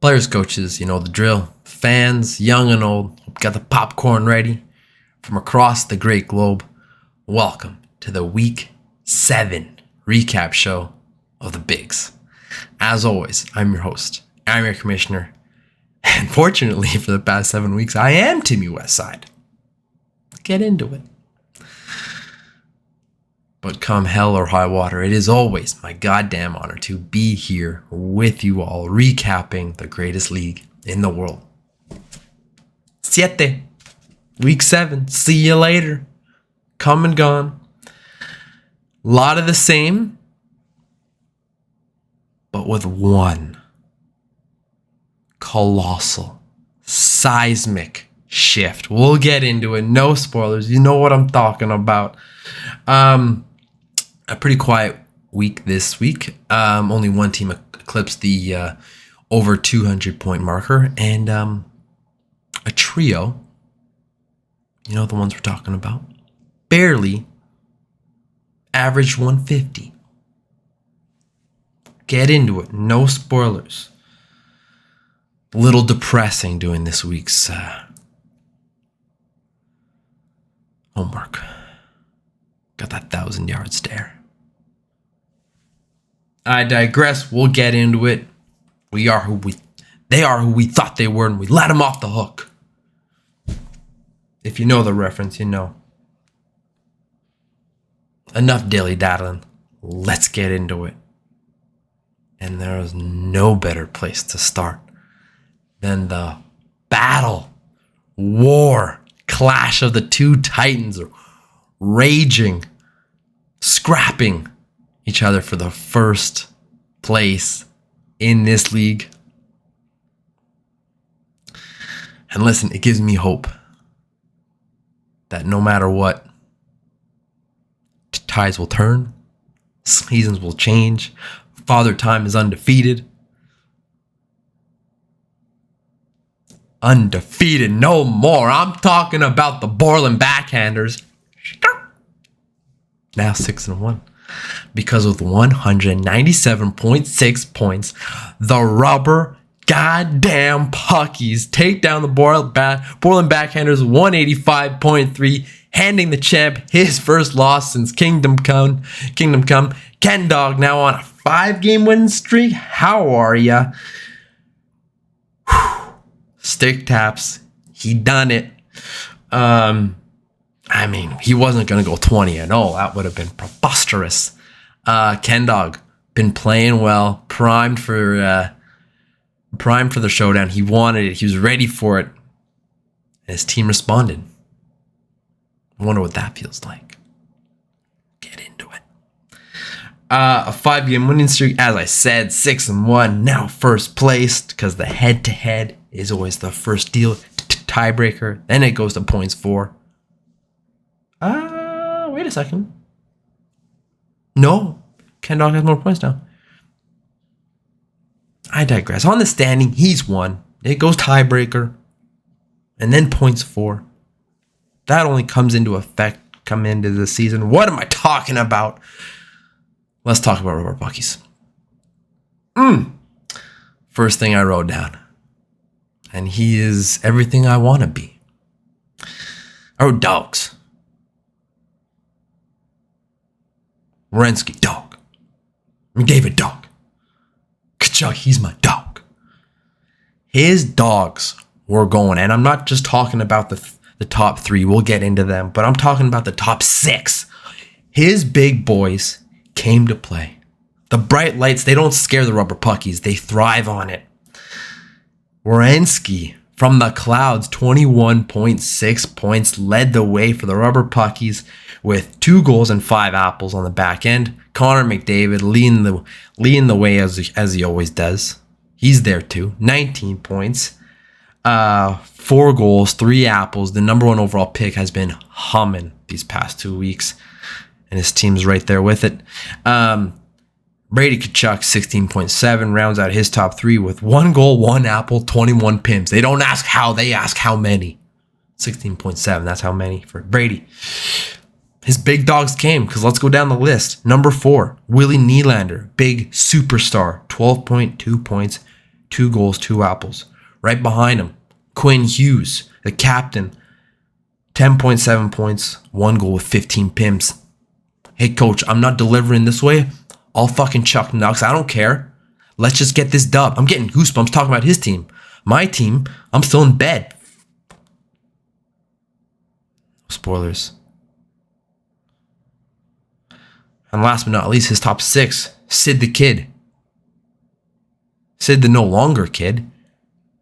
Players, coaches, you know the drill. Fans, young and old, got the popcorn ready from across the great globe. Welcome to the Week 7 recap show of the Bigs. As always, I'm your host. I'm your commissioner. And fortunately, for the past 7 weeks, I am Timmy Westside. Get into it. But come hell or high water, it is always my goddamn honor to be here with you all, recapping the greatest league in the world. Siete. Week 7. See you later. Come and gone. A lot of the same, but with one colossal, seismic shift. We'll get into it. No spoilers. You know what I'm talking about. A pretty quiet week this week. Only one team eclipsed the over 200 point marker, and a trio, you know the ones we're talking about, barely averaged 150. Get into it. No spoilers. A little depressing doing this week's homework. Got that 1,000-yard stare. I digress. We'll get into it. They are who we thought they were, and we let them off the hook. If you know the reference, you know. Enough dilly-daddling. Let's get into it. And there is no better place to start than the battle, war, clash of the two titans raging, scrapping each other for the first place in this league. And listen, it gives me hope that no matter what, tides will turn, seasons will change, Father Time is undefeated. Undefeated no more. I'm talking about the Borland Backhanders. Now 6-1. Because with 197.6 points, the rubber goddamn Puckies take down the Borland Backhanders 185.3, handing the champ his first loss since Kingdom Come. Ken Dog now on a 5-game winning streak. How are ya? Stick taps. He done it. I mean, he wasn't going to go 20-0. That would have been preposterous. Ken Dog, been playing well, primed for the showdown. He wanted it. He was ready for it. And his team responded. I wonder what that feels like. Get into it. A 5-game winning streak, as I said, 6-1. Now first place, because the head-to-head is always the first deal. Tiebreaker. Then it goes to points 4. Wait a second. No, Ken Dog has more points now. I digress. On the standing, he's won. It goes tiebreaker. And then points 4. That only comes into effect coming into the season. What am I talking about? Let's talk about rubber buckies. First thing I wrote down. And he is everything I want to be. I wrote dogs. Werenski, dog. McDavid, dog. Kachuk, he's my dog. His dogs were going, and I'm not just talking about the top 3. We'll get into them, but I'm talking about the top 6. His big boys came to play. The bright lights, they don't scare the rubber puckies. They thrive on it. Werenski from the clouds, 21.6 points, led the way for the rubber puckies with 2 goals and 5 apples on the back end. Connor McDavid leading the way as he always does. He's there too. 19 points, 4 goals, 3 apples. The number 1 overall pick has been humming these past 2 weeks, and his team's right there with it. Brady Tkachuk, 16.7, rounds out his top 3 with 1 goal, 1 apple, 21 pims. They don't ask how, they ask how many. 16.7, that's how many for Brady. His big dogs came, because let's go down the list. Number 4, Willie Nylander, big superstar, 12.2 points, 2 goals, 2 apples. Right behind him, Quinn Hughes, the captain, 10.7 points, 1 goal with 15 pims. Hey, coach, I'm not delivering this way. I'll fucking chuck Nux. I don't care. Let's just get this dub. I'm getting goosebumps talking about his team. My team, I'm still in bed. Spoilers. And last but not least, his top 6. Sid the Kid. Sid the no longer kid.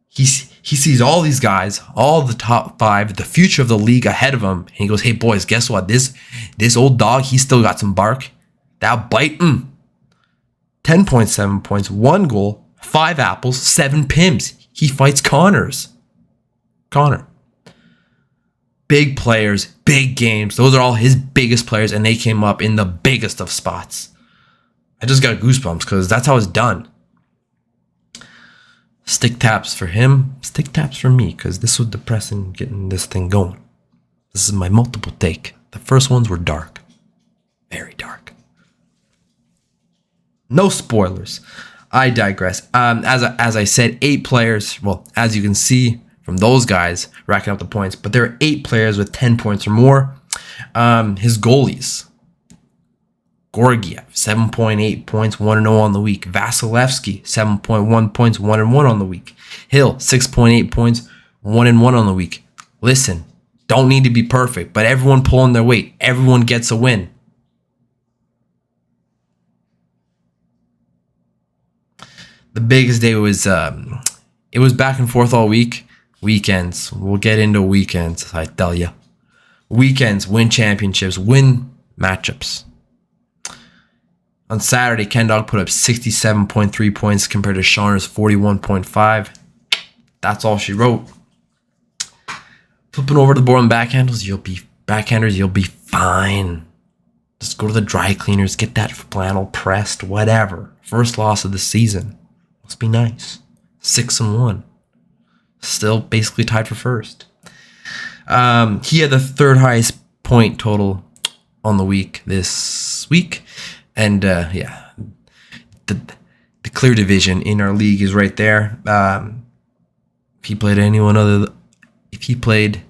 He sees all these guys, all the top 5, the future of the league ahead of him. And he goes, hey, boys, guess what? This old dog, he's still got some bark. That bite, 10.7 points, 1 goal, 5 apples, 7 pims. He fights Connor. Big players, big games. Those are all his biggest players, and they came up in the biggest of spots. I just got goosebumps because that's how it's done. Stick taps for him, stick taps for me, because this was depressing getting this thing going. This is my multiple take. The first ones were dark. Very dark. No spoilers. I digress. As I said, 8 players. Well, as you can see from those guys racking up the points, but there are 8 players with 10 points or more. His goalies. Gorgiev, 7.8 points, 1-0 on the week. Vasilevsky, 7.1 points, 1-1 on the week. Hill, 6.8 points, 1-1 on the week. Listen, don't need to be perfect, but everyone pulling their weight. Everyone gets a win. The biggest day was, it was back and forth all week. Weekends. We'll get into weekends, I tell you. Weekends, win championships, win matchups. On Saturday, Ken Dog put up 67.3 points compared to Shauner's 41.5. That's all she wrote. Flipping over to the board on backhanders, you'll be fine. Just go to the dry cleaners, get that flannel pressed, whatever. First loss of the season. Must be nice. 6-1. Still basically tied for first. He had the 3rd highest point total on the week this week. And the clear division in our league is right there. If he played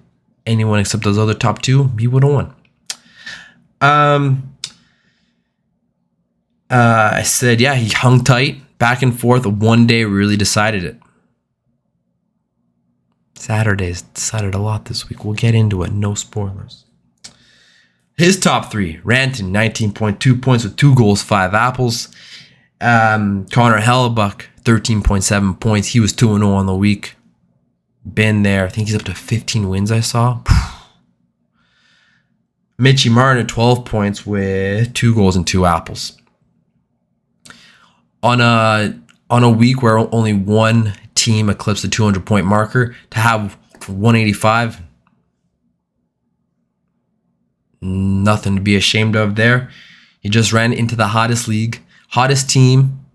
anyone except those other top 2, he would have won. I said, yeah, he hung tight, back and forth. One day really decided it. Saturdays decided a lot this week. We'll get into it. No spoilers. His top 3, Ranton, 19.2 points with 2 goals, 5 apples. Connor Hellebuck, 13.7 points. He was 2-0 on the week. Been there. I think he's up to 15 wins I saw. Mitchie Martin at 12 points with 2 goals and 2 apples. On a week where only one team eclipsed the 200-point marker, to have 185, nothing to be ashamed of there. He just ran into the hottest league, hottest team,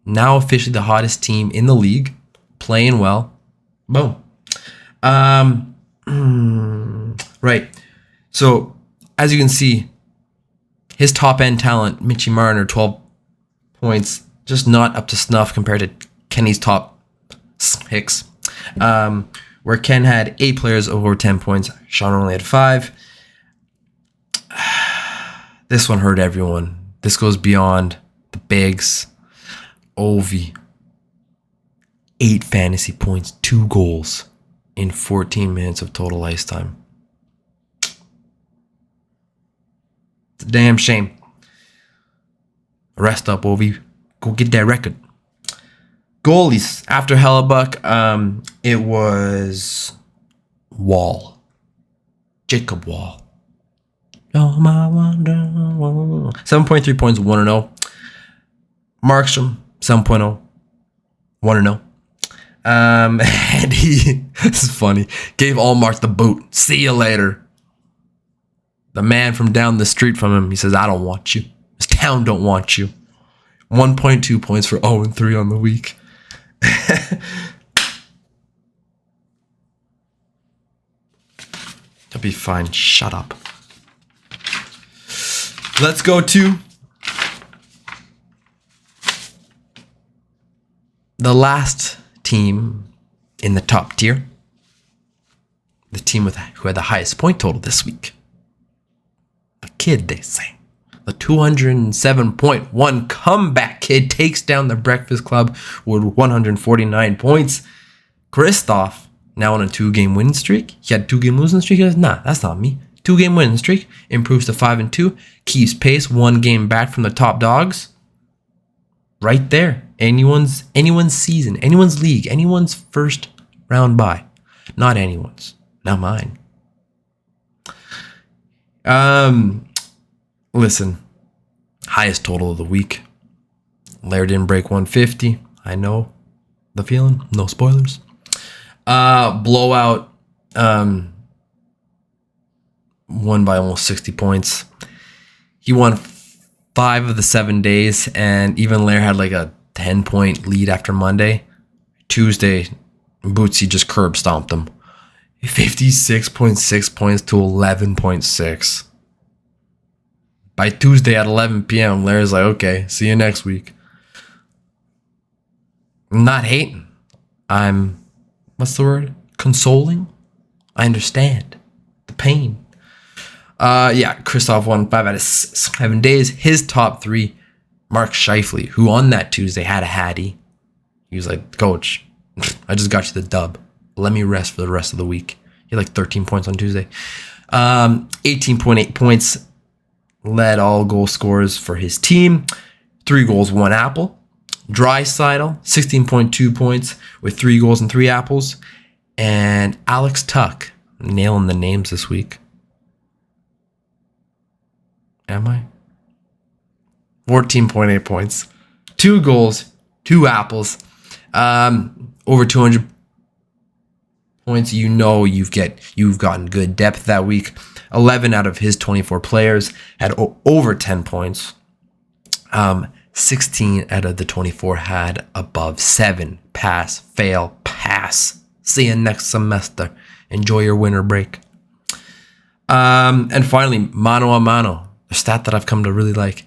now officially the hottest team in the league, playing well. Boom. Right. So, as you can see, his top-end talent, Mitchie Marner, 12 points, just not up to snuff compared to Kenny's top Hicks, where Ken had 8 players over 10 points. Sean only had 5. This one hurt everyone. This goes beyond the bigs. Ovi, 8 fantasy points, 2 goals in 14 minutes of total ice time. It's a damn shame. Rest up, Ovi. Go get that record. Goalies. After Hellebuck, it was Wall. Jacob Wall. Oh, my wonder. 7.3 points, 1-0. Markstrom, 7.0, 1-0. And he, this is funny, gave Allmark the boot. See you later. The man from down the street from him, he says, I don't want you. This town don't want you. 1.2 points for 0-3 on the week. That'll be fine. Shut up. Let's go to the last team in the top tier, the team who had the highest point total this week, the kid, they say. The 207.1 comeback kid takes down the Breakfast Club with 149 points. Christoph, now on a 2-game winning streak. He had a 2-game losing streak. He goes, nah, that's not me. 2-game winning streak. Improves to 5-2. Keeps pace. 1 game back from the top dogs. Right there. Anyone's season. Anyone's league. Anyone's first round bye. Not anyone's. Not mine. Listen. Highest total of the week. Lair didn't break 150. I know the feeling. No spoilers. Blowout. Won by almost 60 points. He won 5 of the 7 days, and even Lair had like a 10-point lead after Monday. Tuesday, Bootsy just curb stomped him. 56.6 points to 11.6. By Tuesday at 11 p.m., Lair's like, okay, see you next week. I'm not hating. I'm, what's the word? Consoling? I understand the pain. Christoph won 5 out of 7 days. His top 3, Mark Scheifele, who on that Tuesday had a hattie. He was like, Coach, I just got you the dub. Let me rest for the rest of the week. He had like 13 points on Tuesday. 18.8 points. Led all goal scorers for his team. 3 goals, 1 apple. Draisaitl, 16.2 points with 3 goals and 3 apples. And Alex Tuck, nailing the names this week. Am I? 14.8 points. 2 goals, 2 apples. Over 200 points. You know you've gotten good depth that week. 11 out of his 24 players had over 10 points. 16 out of the 24 had above 7. Pass, fail, pass. See you next semester. Enjoy your winter break. And finally, mano a mano. A stat that I've come to really like.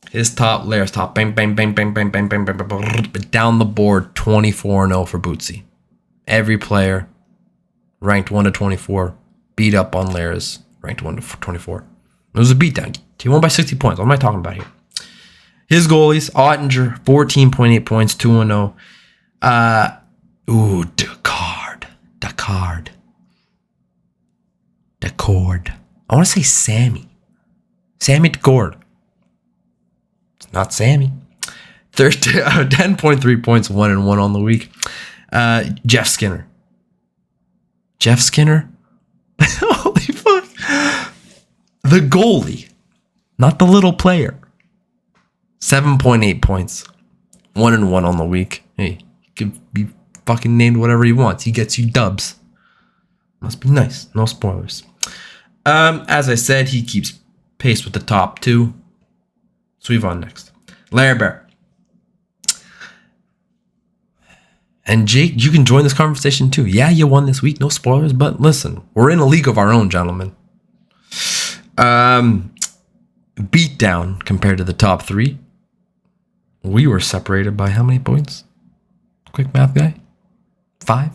His top, Lair's top, bang, bang, bang, bang, bang, bang, bang, bang, bang, down the board, 24-0 for Bootsy. Every player ranked 1 to 24. Beat up on Lair's ranked 1 to 24. It was a beatdown. He won by 60 points. What am I talking about here? His goalies, Ottinger, 14.8 points, 2-0. Decard. I want to say Sammy. Sammy Decard. It's not Sammy. 10.3 points, 1-1 on the week. Jeff Skinner. Holy fuck. The goalie, not the little player. 7.8 points. 1-1 on the week. Hey, he could be fucking named whatever he wants. He gets you dubs. Must be nice. No spoilers. As I said, he keeps pace with the top 2. So we've on next. Larry Bear. And Jake, you can join this conversation too. Yeah, you won this week. No spoilers, but listen, we're in a league of our own, gentlemen. Beat down compared to the top 3. We were separated by how many points? Quick math guy? 5.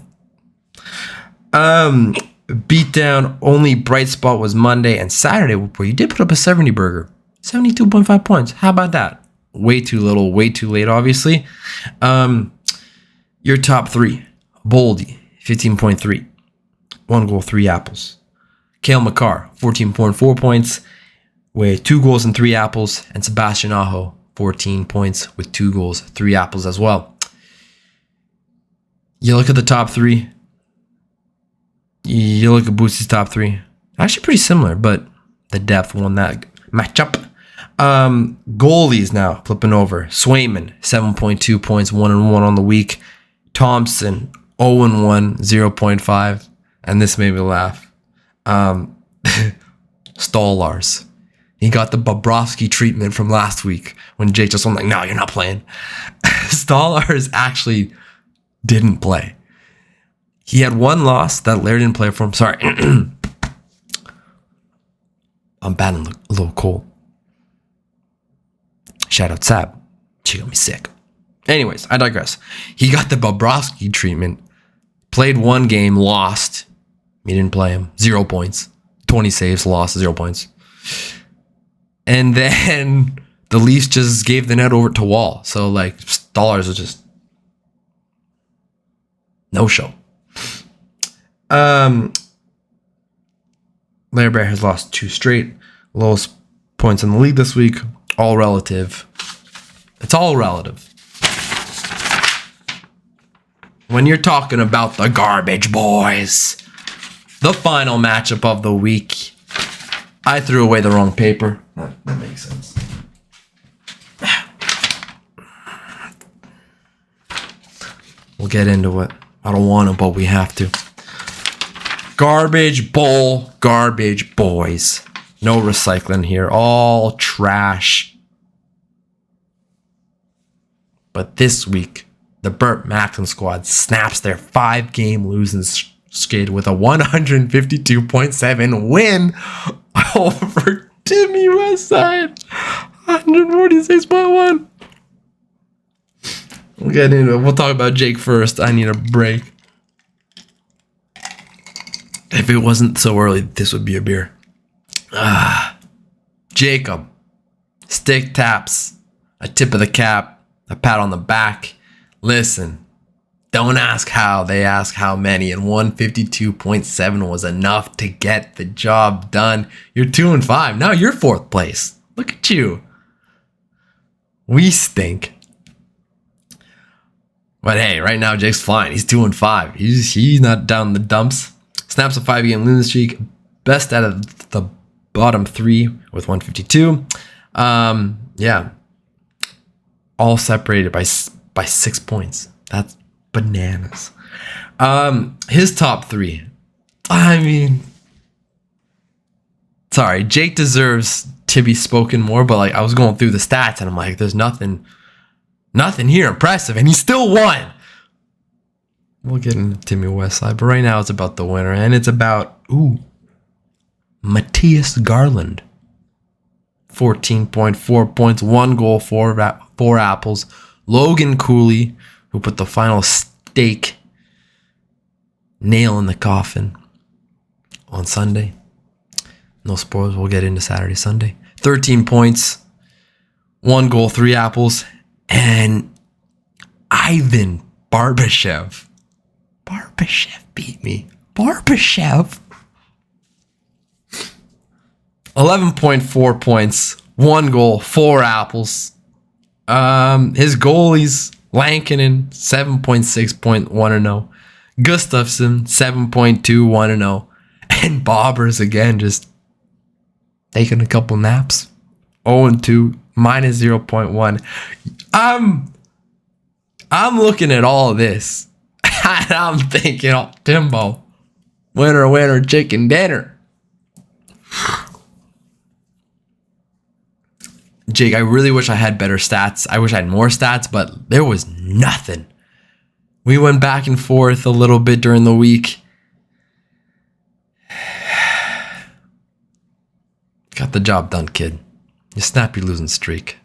Beat down. Only bright spot was Monday and Saturday, where you did put up a 70 burger. 72.5 points. How about that? Way too little, way too late, obviously. Your top 3. Boldy, 15.3. 1 goal, 3 apples. Cale Makar, 14.4 points with 2 goals and 3 apples. And Sebastian Aho, 14 points with 2 goals, 3 apples as well. You look at the top 3. You look at Bootsy's top 3. Actually pretty similar, but the depth won that matchup. Goalies now flipping over. Swayman, 7.2 points, 1-1 on the week. Thompson, 0-1, 0.5. And this made me laugh. Stolarz. He got the Bobrovsky treatment from last week when Jake just went like, no, you're not playing. Stolarz actually didn't play. He had 1 loss that Larry didn't play for him. Sorry. I'm battling a little cold. Shout out Sab. She got me sick. Anyways, I digress. He got the Bobrovsky treatment. Played one game, lost. He didn't play him. 0 points. 20 saves, lost, 0 points. And then the Leafs just gave the net over to Wall. So, like, Dollars was just no show. Larry Bear has lost 2 straight. Lowest points in the league this week. All relative. It's all relative. When you're talking about the garbage boys, the final matchup of the week. I threw away the wrong paper. That makes sense. We'll get into it. I don't want to, but we have to. Garbage bowl, garbage boys. No recycling here. All trash. But this week, the Burt Macklin squad snaps their 5-game losing skid with a 152.7 win over Timmy Westside. 146.1. We'll get into it. We'll talk about Jake first. I need a break. If it wasn't so early, this would be a beer. Jacob. Stick taps. A tip of the cap. A pat on the back. Listen. Don't ask how. They ask how many. And 152.7 was enough to get the job done. You're 2-5. Now you're 4th place. Look at you. We stink. But hey, right now Jake's flying. He's 2-5. He's not down in the dumps. Snaps a 5-game losing streak. Best out of the bottom 3 with 152. Yeah. All separated by 6 points. That's bananas. His top 3. I mean, sorry, Jake deserves to be spoken more, but like I was going through the stats and I'm like, there's nothing here impressive, and he still won. We'll get into Timmy Westside, but right now it's about the winner, and it's about Matthias Garland. 14.4 points, 1 goal, 4 apples. Logan Cooley, who put the final stake nail in the coffin on Sunday. No spoilers, we'll get into Saturday, Sunday. 13 points, 1 goal, 3 apples. And Ivan Barbashev. Barbashev beat me. Barbashev. 11.4 points, 1 goal, 4 apples. His goalies, Lankinen, 7.6 point 1-0. Gustafsson, 7.2 1-0. And Bobbers again, just taking a couple naps. 0-2, minus 0.1. I'm looking at all of this. And I'm thinking, oh, Timbo, winner, chicken dinner. Jake, I really wish I had better stats. I wish I had more stats, but there was nothing. We went back and forth a little bit during the week. Got the job done, kid. You snap your losing streak.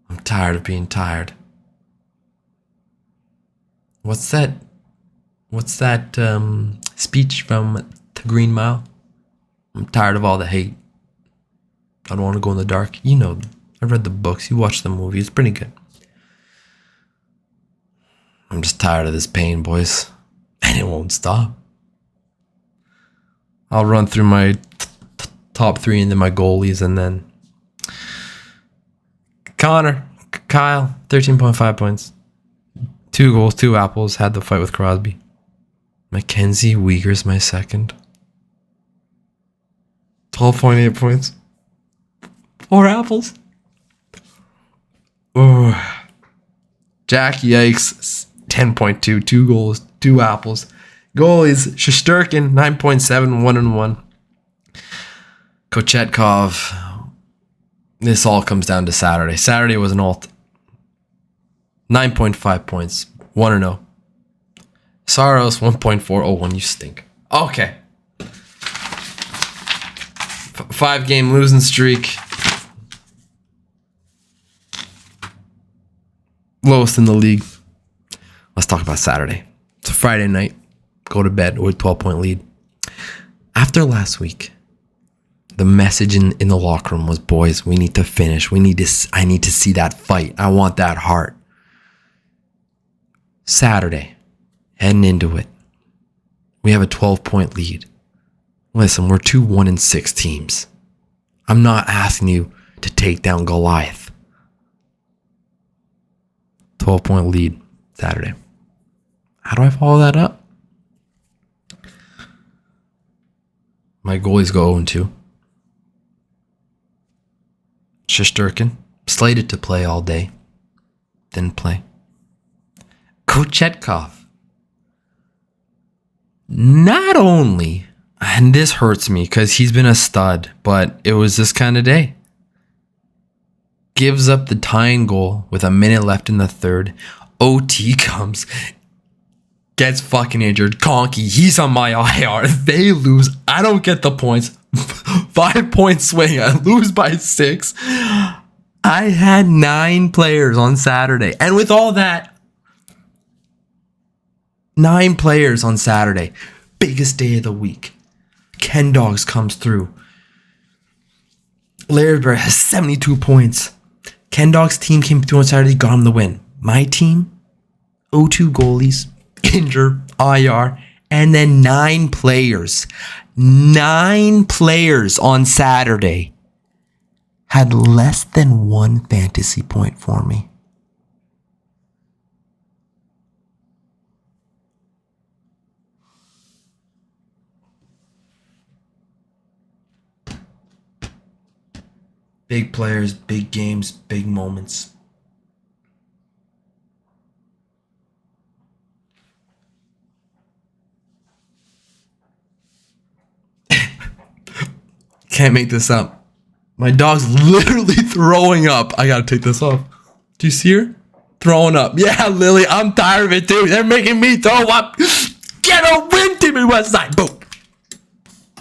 I'm tired of being tired. What's that speech from The Green Mile? I'm tired of all the hate. I don't want to go in the dark. You know, I read the books. You watched the movie. It's pretty good. I'm just tired of this pain, boys. And it won't stop. I'll run through my top 3 and then my goalies, and then Kyle, 13.5 points. 2 goals, 2 apples, had the fight with Crosby. Mackenzie Weegar's my second. 12.8 points. 4 apples. Oh. Jack Yikes, 10.2, 2 goals, 2 apples. Goalies, Shesterkin, 9.7, 1-1. Kochetkov, this all comes down to Saturday. Saturday was an alt. 9.5 points, 1-0. Saros, 1.4, 0-1, you stink. Okay. 5-game losing streak. Lowest in the league. Let's talk about Saturday. It's a Friday night. Go to bed with a 12-point lead. After last week, the message in the locker room was, boys, we need to finish. I need to see that fight. I want that heart. Saturday, heading into it, we have a 12-point lead. Listen, we're 2 1-6 teams. I'm not asking you to take down Goliath. 12-point lead Saturday. How do I follow that up? My goalies go 0-2. Shesterkin, slated to play all day. Didn't play. Kochetkov. Not only, and this hurts me because he's been a stud, but it was this kind of day. Gives up the tying goal with a minute left in the third. OT comes. Gets fucking injured. Conky, he's on my IR. They lose. I don't get the points. 5-point swing. I lose by 6. I had 9 players on Saturday. And with all that, 9 players on Saturday. Biggest day of the week. Ken Dogs comes through. Larry Bird has 72 points. Ken Dog's team came through on Saturday, got him the win. My team, 0-2 goalies, injured, IR, and then 9 players. 9 players on Saturday had less than 1 fantasy point for me. Big players, big games, big moments. Can't make this up. My dog's literally throwing up. I gotta take this off. Do you see her? Throwing up. Yeah, Lily, I'm tired of it too. They're making me throw up. Get a win, Timmy Westside. Boom.